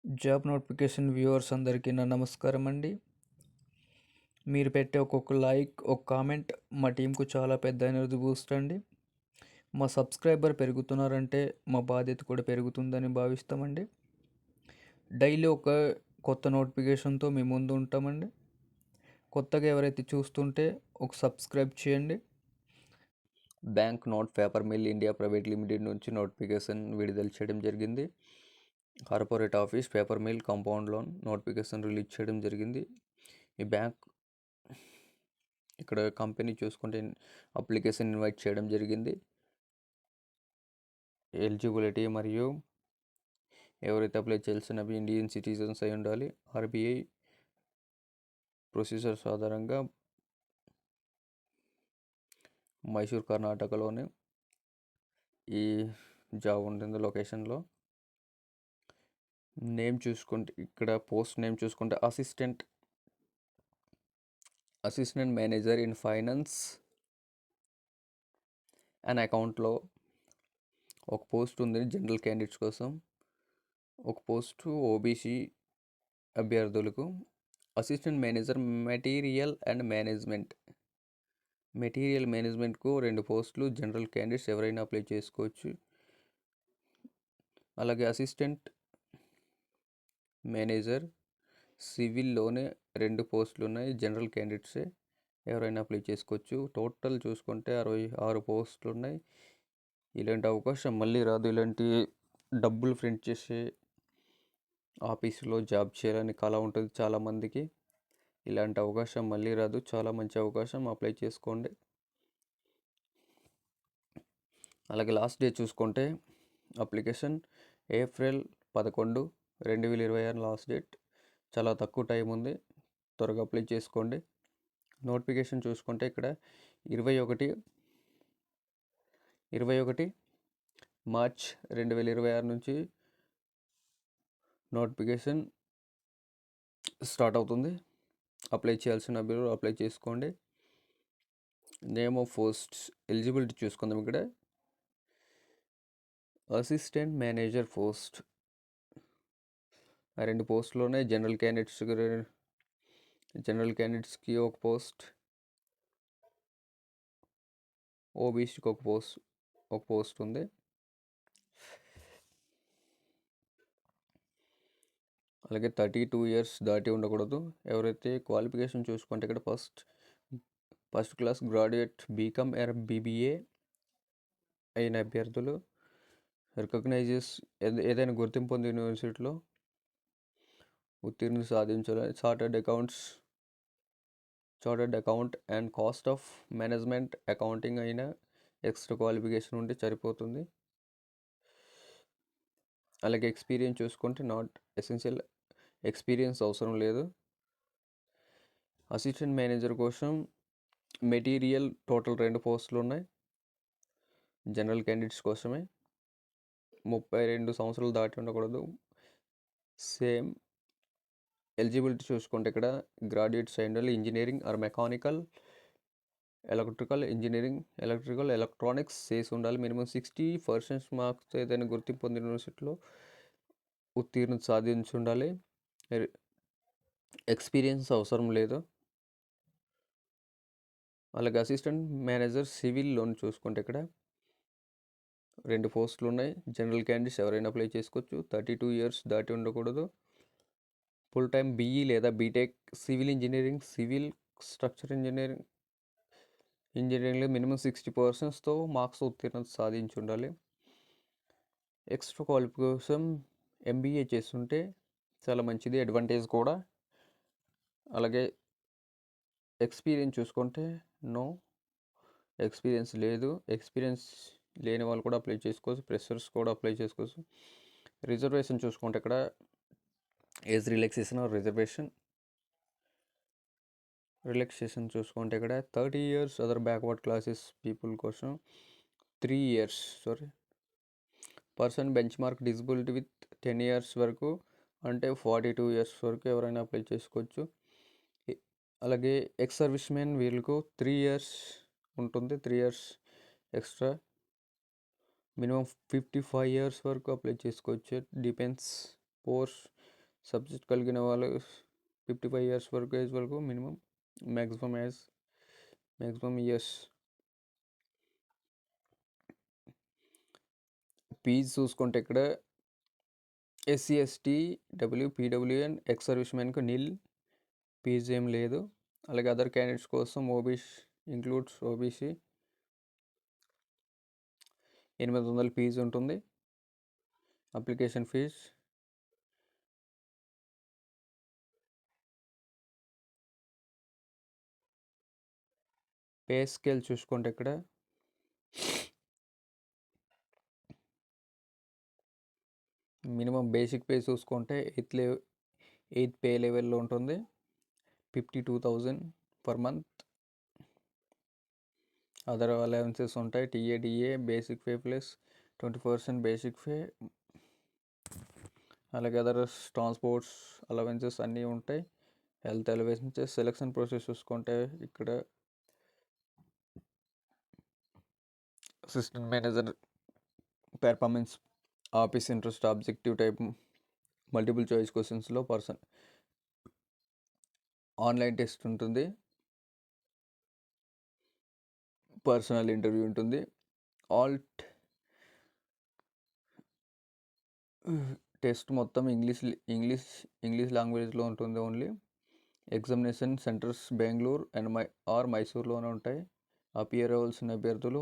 Job notification viewers అందరికీ నా నమస్కారం అండి. మీరు పెట్టే ఒక్కొక్క లైక్, ఒక కామెంట్ మా టీంకు చాలా పెద్ద ఎనర్జీ బూస్ట్ అండి. మా సబ్స్క్రైబర్ పెరుగుతున్నారంటే మా బాధ్యత కూడా పెరుగుతుందని భావిస్తామండి. డైలీ ఒక కొత్త నోటిఫికేషన్తో మీ ముందు ఉంటామండి. కొత్తగా ఎవరైతే చూస్తుంటే ఒక సబ్స్క్రైబ్ చేయండి. Bank note paper mill India private limited నుంచి నోటిఫికేషన్ విడుదల చేయడం జరిగింది. Corporate office paper mill compound లోన్ నోటిఫికేషన్ రిలీజ్ చేయడం జరిగింది. ఈ బ్యాంక్ ఇక్కడ కంపెనీ చూసుకుంటే అప్లికేషన్ ఇన్వైట్ చేయడం జరిగింది. ఎలిజిబిలిటీ మరియు ఎవరైతే అప్లై చేయాల్సినవి ఇండియన్ సిటిజన్స్ అయి ఉండాలి. ఆర్బీఐ ప్రొసీజర్స్ ఆధారంగా మైసూర్ కర్ణాటకలోనే ఈ జాబ్ ఉంటుంది. లొకేషన్లో నేమ్ చూసుకుంటే ఇక్కడ పోస్ట్ నేమ్ చూసుకుంటే assistant manager in finance and అకౌంట్లో ఒక పోస్ట్ ఉంది జనరల్ క్యాండిడేట్స్ కోసం. ఒక పోస్టు ఓబీసీ అభ్యర్థులకు. అసిస్టెంట్ మేనేజర్ మెటీరియల్ మేనేజ్మెంట్కు 2 పోస్టులు. జనరల్ క్యాండిడేట్స్ ఎవరైనా అప్లై చేసుకోవచ్చు. అలాగే అసిస్టెంట్ మేనేజర్ సివిల్లోనే 2 పోస్టులు ఉన్నాయి. జనరల్ క్యాండిడేట్సే ఎవరైనా అప్లై చేసుకోవచ్చు. టోటల్ చూసుకుంటే 66 పోస్టులు ఉన్నాయి. ఇలాంటి అవకాశం మళ్ళీ రాదు. ఇలాంటి డబ్బులు ప్రింట్ చేసే ఆఫీసులో జాబ్ చేయాలని కళ ఉంటుంది చాలామందికి. ఇలాంటి అవకాశం మళ్ళీ రాదు. చాలా మంచి అవకాశం, అప్లై చేసుకోండి. అలాగే లాస్ట్ డే చూసుకుంటే అప్లికేషన్ ఏప్రిల్ 11, 2026 లాస్ట్ డేట్. చాలా తక్కువ టైం ఉంది, త్వరగా అప్లై చేసుకోండి. నోటిఫికేషన్ చూసుకుంటే ఇక్కడ 21 మార్చ్ 2026 నుంచి నోటిఫికేషన్ స్టార్ట్ అవుతుంది. అప్లై చేయాల్సిన అభ్యర్థులు అప్లై చేసుకోండి. నేమ్ ఆఫ్ పోస్ట్స్ ఎలిజిబిలిటీ చూసుకుందాం. ఇక్కడ అసిస్టెంట్ మేనేజర్ పోస్ట్ 2 పోస్టులోనే. జనరల్ క్యాండిడేట్స్కి ఒక పోస్ట్, ఓబీసీకి ఒక పోస్ట్ ఉంది. అలాగే 32 ఇయర్స్ దాటి ఉండకూడదు. ఎవరైతే క్వాలిఫికేషన్ చూసుకుంటే ఇక్కడ first class graduate BCom or BBA అయిన అభ్యర్థులు, ఏదైనా గుర్తింపు పొందిన యూనివర్సిటీలో ఉత్తీర్ణత సాధించాలి. Chartered account and cost of management accounting అయినా ఎక్స్ట్రా క్వాలిఫికేషన్ ఉంటే సరిపోతుంది. అలాగే ఎక్స్పీరియన్స్ చూసుకుంటే నాట్ ఎసెన్షియల్, ఎక్స్పీరియన్స్ అవసరం లేదు. అసిస్టెంట్ మేనేజర్ కోసం మెటీరియల్ టోటల్ 2 పోస్టులు ఉన్నాయి. జనరల్ క్యాండిడేట్స్ కోసమే. 32 సంవత్సరాలు దాటి ఉండకూడదు. సేమ్ ఎలిజిబిలిటీ చూసుకుంటే ఇక్కడ గ్రాడ్యుయేట్స్ అయి ఉండాలి. Engineering or mechanical, electrical engineering, electronics చేసి ఉండాలి. మినిమం 60% మార్క్స్ ఏదైనా గుర్తింపు పొందిన యూనివర్సిటీలో ఉత్తీర్ణత సాధించి ఉండాలి. ఎక్స్పీరియన్స్ అవసరం లేదు. అలాగే అసిస్టెంట్ మేనేజర్ సివిల్లోని చూసుకుంటే ఇక్కడ 2 పోస్టులు ఉన్నాయి. జనరల్ క్యాండిడేట్స్ ఎవరైనా అప్లై చేసుకోవచ్చు. 32 ఇయర్స్ దాటి ఉండకూడదు. ఫుల్ టైం బీఈ లేదా BTech civil engineering, civil structure ఇంజనీరింగ్లో మినిమం 60%తో మార్క్స్ ఉత్తీర్ణత సాధించి ఉండాలి. ఎక్స్ట్రా క్వాలిఫికేషన్ ఎంబీఏ చేస్తుంటే చాలా మంచిది, అడ్వాంటేజ్ కూడా. అలాగే ఎక్స్పీరియన్స్ చూసుకుంటే నో ఎక్స్పీరియన్స్ లేదు. ఎక్స్పీరియన్స్ లేని వాళ్ళు కూడా అప్లై చేసుకోవచ్చు. ఫ్రెషర్స్ కూడా అప్లై చేసుకోవచ్చు. రిజర్వేషన్ చూసుకుంటే ఇక్కడ ఏజ్ రిలాక్సేషన్ చూసుకుంటే ఇక్కడ 30 years other backward classes people కోసం 3 years person bench mark disability with 10 years వరకు, అంటే 42 ఇయర్స్ వరకు ఎవరైనా అప్లై చేసుకోవచ్చు. అలాగే ఎక్స్ సర్వీస్ మెన్ వీళ్ళకు 3 ఇయర్స్ ఉంటుంది. 3 ఇయర్స్ ఎక్స్ట్రా. మినిమం 55 ఇయర్స్ వరకు అప్లై చేసుకోవచ్చు. డిపెండ్స్ పోస్ట్ సబ్జెక్ట్ కలిగిన వాళ్ళు 55 ఇయర్స్ వరకు ఏజ్ వరకు మినిమం, మ్యాక్సిమం ఇయర్స్. ఫీజు చూసుకుంటే ఇక్కడ ఎస్సీ ఎస్టీ పీడబ్ల్యూఎన్ ఎక్స్ సర్వీస్ మ్యాన్కు నిల్, ఫీజు ఏం లేదు. అలాగే అదర్ క్యాండిడేట్స్ కోసం ఓబీసీ 800 ఫీజు ఉంటుంది. అప్లికేషన్ ఫీజ్ పే స్కేల్ చూసుకుంటే ఇక్కడ మినిమం బేసిక్ పే చూసుకుంటే 8th పే లెవెల్లో ఉంటుంది, 52,000 పర్ మంత్. అదర్ అలవెన్సెస్ ఉంటాయి, TA DA basic pay plus 20% basic pay, అలాగే అదర్ ట్రాన్స్పోర్ట్స్ అలవెన్సెస్ అన్నీ ఉంటాయి. Health allowances. సెలక్షన్ ప్రాసెస్ చూసుకుంటే ఇక్కడ assistant manager performance, office interest, objective type, multiple choice క్వశ్చన్స్లో ఆన్లైన్ టెస్ట్ ఉంటుంది, పర్సనల్ ఇంటర్వ్యూ ఉంటుంది. టెస్ట్ మొత్తం ఇంగ్లీష్ లాంగ్వేజ్లో ఉంటుంది only. Examination centres Bengaluru and మైసూర్లోనే ఉంటాయి. అపియర్ అవ్వాల్సిన అభ్యర్థులు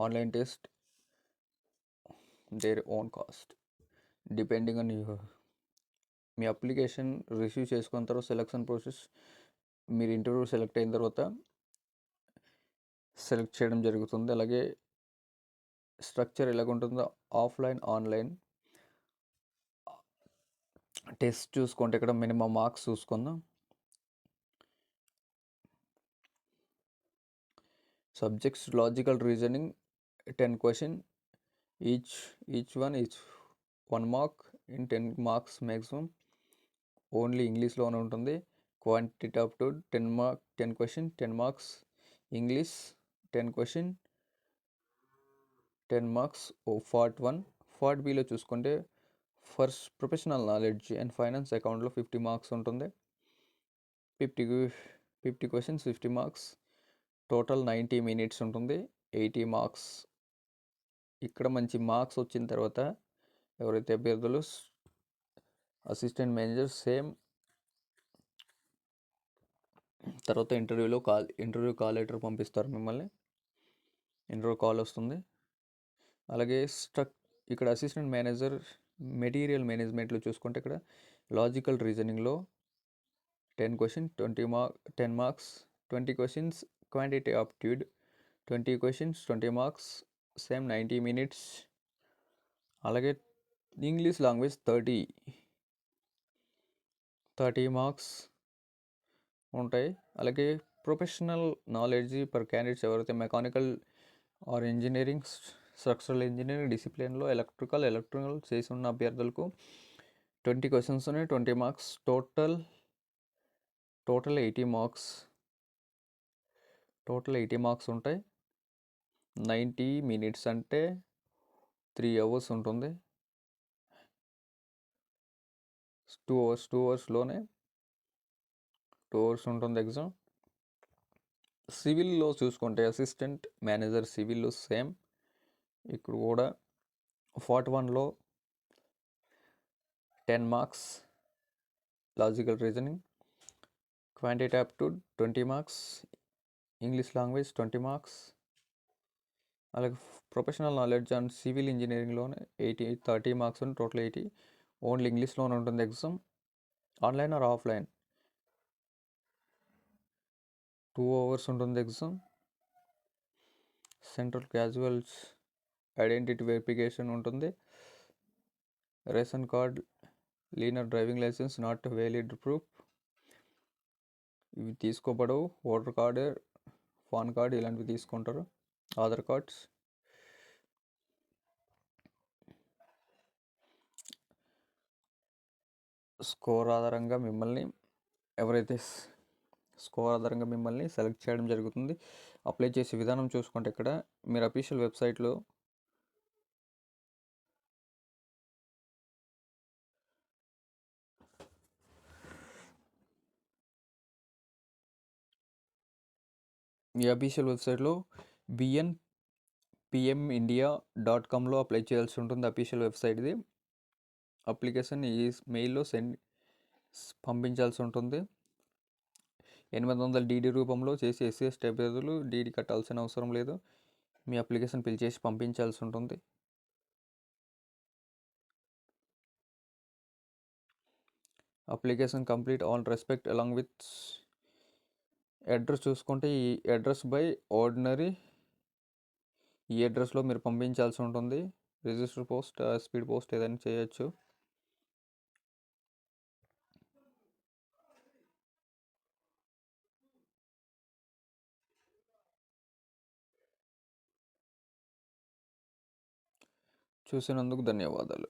online test their own cost depending on మీ అప్లికేషన్ రిసీవ్ చేసుకున్న తర్వాత సెలక్షన్ ప్రాసెస్, మీరు ఇంటర్వ్యూ సెలెక్ట్ అయిన తర్వాత సెలెక్ట్ చేయడం జరుగుతుంది. అలాగే స్ట్రక్చర్ ఎలాగుంటుందో ఆఫ్లైన్ ఆన్లైన్. టెస్ట్ చూసుకుంటే ఇక్కడ మినిమం మార్క్స్ చూసుకుందాం. Subjects logical reasoning 10 question, each one 1 mark in 10 marks maximum. Only ఇంగ్లీష్లోనే ఉంటుంది. Quantity aptitude 10 question 10 marks. English 10 question 10 marks. Part 1. Part బిలో చూసుకుంటే first professional knowledge and finance అకౌంట్లో 50 marks ఉంటుంది. 50 questions 50 marks. Total 90 minutes ఉంటుంది, 80 marks. ఇక్కడ మంచి marks వచ్చిన తర్వాత ఎవరైతే అభ్యర్థులు అసిస్టెంట్ మేనేజర్ సేమ్ తర్వాత ఇంటర్వ్యూ కాల్ లెటర్ పంపిస్తారు మిమ్మల్ని. ఇంటర్వ్యూ కాల్ వస్తుంది. అలాగే ఇక్కడ అసిస్టెంట్ మేనేజర్ మెటీరియల్ మేనేజ్మెంట్లో చూసుకుంటే ఇక్కడ లాజికల్ రీజనింగ్లో 10 question 10 marks. 20 questions quantity aptitude 20 questions 20 marks. Same 90 minutes. అలాగే ఇంగ్లీష్ లాంగ్వేజ్ 30 మార్క్స్ ఉంటాయి. అలాగే ప్రొఫెషనల్ నాలెడ్జ్ పర్ క్యాండిడేట్స్ ఎవరైతే mechanical or engineering, structural engineering డిసిప్లిన్లో ఎలక్ట్రికల్ చేసి ఉన్న అభ్యర్థులకు 20 క్వశ్చన్స్ ఉన్నాయి, 20 marks. Total 80 marks. Total 80 marks ఉంటాయి. 90 మినిట్స్ అంటే 3 అవర్స్ ఉంటుంది. 2 అవర్స్లోనే 2 అవర్స్ ఉంటుంది ఎగ్జామ్. సివిల్లో చూసుకుంటే అసిస్టెంట్ మేనేజర్ సివిల్లో సేమ్. ఇక్కడ కూడా పార్ట్ 1లో 10 marks logical reasoning, quantity aptitude 20 marks, English language 20 marks. అలాగే ప్రొఫెషనల్ నాలెడ్జ్ అండ్ సివిల్ ఇంజనీరింగ్లోనే 30 మార్క్స్ ఉంది. టోటల్ 80. ఓన్లీ ఇంగ్లీష్లోనే ఉంటుంది exam. Online or offline 2 hours ఉంటుంది exam. Central casuals identity verification ఉంటుంది. Ration card, learner driving licence not valid proof ఇవి తీసుకోబడవు. Voter card, PAN card ఇలాంటివి తీసుకుంటారు. ఆధార్ కార్డ్స్. స్కోర్ ఆధారంగా మిమ్మల్ని సెలెక్ట్ చేయడం జరుగుతుంది. అప్లై చేసే విధానం చూసుకుంటే ఇక్కడ మీరు అఫీషియల్ వెబ్సైట్లో మీ అఫీషియల్ వెబ్సైట్లో bnpmindia.comలో అప్లై చేయాల్సి ఉంటుంది. అఫీషియల్ వెబ్సైట్ ఇది. అప్లికేషన్ ఈ మెయిల్లో పంపించాల్సి ఉంటుంది. 800 డీడీ రూపంలో చేసి ఎస్సీ/ఎస్టీ అభ్యర్థులు డీడీ కట్టాల్సిన అవసరం లేదు. మీ అప్లికేషన్ ఫిల్ చేసి పంపించాల్సి ఉంటుంది. Application complete all respect along with address చూసుకుంటే ఈ అడ్రస్ బై ఆర్డినరీ ఈ అడ్రస్లో మీరు పంపించాల్సి ఉంటుంది. రిజిస్టర్ పోస్ట్, స్పీడ్ పోస్ట్ ఏదైనా చేయొచ్చు. చూసినందుకు ధన్యవాదాలు.